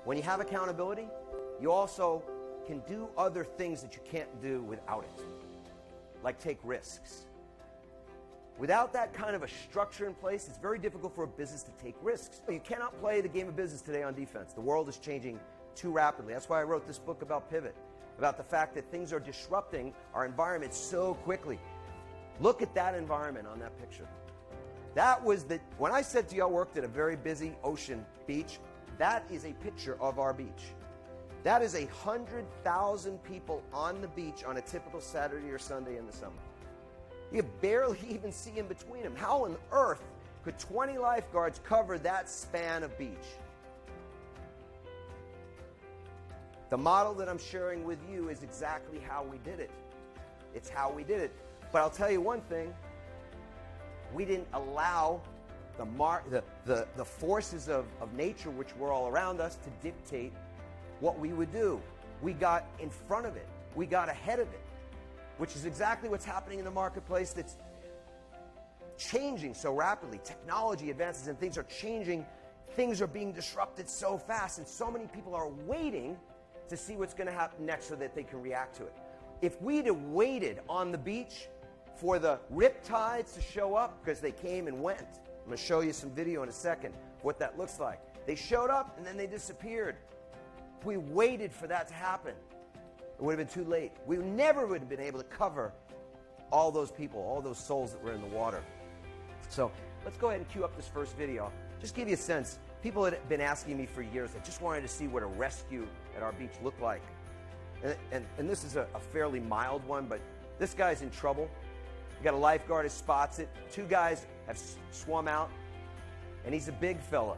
When you have accountability, you also can do other things that you can't do without it, like take risks. Without that kind of a structure in place, it's very difficult for a business to take risks. You cannot play the game of business today on defense. The world is changing too rapidly. That's why I wrote this book about pivot, about the fact that things are disrupting our environment so quickly. Look at that environment on that picture. That was when I said to you I worked at a very busy ocean beach, that is a picture of our beach. That is 100,000 people on the beach on a typical Saturday or Sunday in the summer. You barely even see in between them. How on earth could 20 lifeguards cover that span of beach? The model that I'm sharing with you is exactly how we did it. It's how we did it. But I'll tell you one thing. We didn't allow the forces of nature, which were all around us, to dictate what we would do. We got in front of it. We got ahead of it, which is exactly what's happening in the marketplace that's changing so rapidly. Technology advances and things are changing. Things are being disrupted so fast, and so many people are waiting to see what's going to happen next so that they can react to it. If we'd have waited on the beach for the riptides to show up, because they came and went. I'm going to show you some video in a second of what that looks like. They showed up and then they disappeared. If we waited for that to happen, it would have been too late. We never would have been able to cover all those people, all those souls that were in the water. So let's go ahead and cue up this first video. Just give you a sense. People had been asking me for years. They just wanted to see what a rescue at our beach looked like. And this is a fairly mild one, but this guy's in trouble. You got a lifeguard who spots it. Two guys have swum out, and he's a big fella.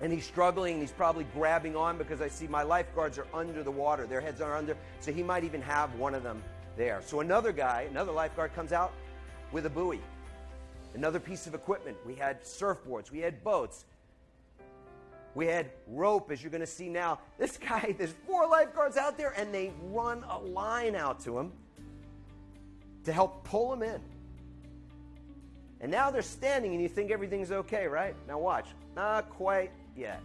And he's struggling. He's probably grabbing on because I see my lifeguards are under the water. Their heads are under, so he might even have one of them there. So another lifeguard comes out with a buoy. Another piece of equipment. We had surfboards. We had boats. We had rope, as you're going to see now. This guy, there's 4 lifeguards out there, and they run a line out to him to help pull him in. And now they're standing, and you think everything's okay, right? Now watch. Not quite yet.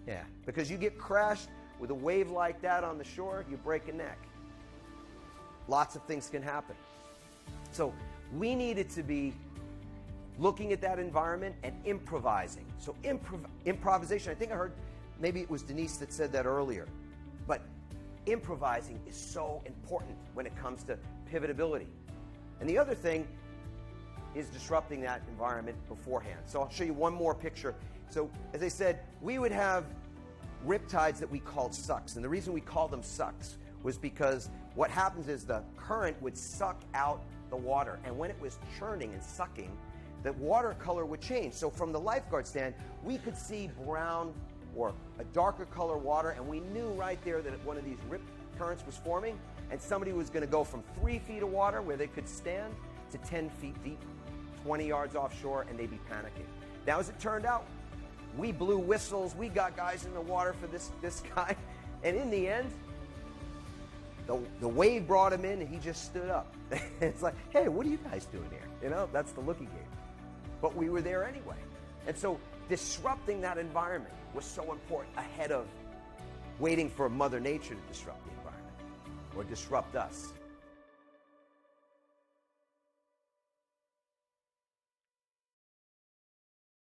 Yeah, because you get crashed with a wave like that on the shore, you break a neck. Lots of things can happen. So we needed to be looking at that environment and improvising. So improvisation, I think I heard, maybe it was Denise that said that earlier, but improvising is so important when it comes to pivotability. And the other thing is disrupting that environment beforehand. So I'll show you one more picture. So as I said, we would have riptides that we called sucks. And the reason we called them sucks was because what happens is the current would suck out the water. And when it was churning and sucking, the water color would change. So from the lifeguard stand, we could see brown or a darker color water, and we knew right there that one of these rip currents was forming, and somebody was going to go from 3 feet of water where they could stand to 10 feet deep, 20 yards offshore, and they'd be panicking. Now, as it turned out, we blew whistles, we got guys in the water for this guy, and in the end, the wave brought him in, and he just stood up. It's like, hey, what are you guys doing here? You know, that's the looking game. But we were there anyway. And so disrupting that environment was so important ahead of waiting for Mother Nature to disrupt the environment or disrupt us.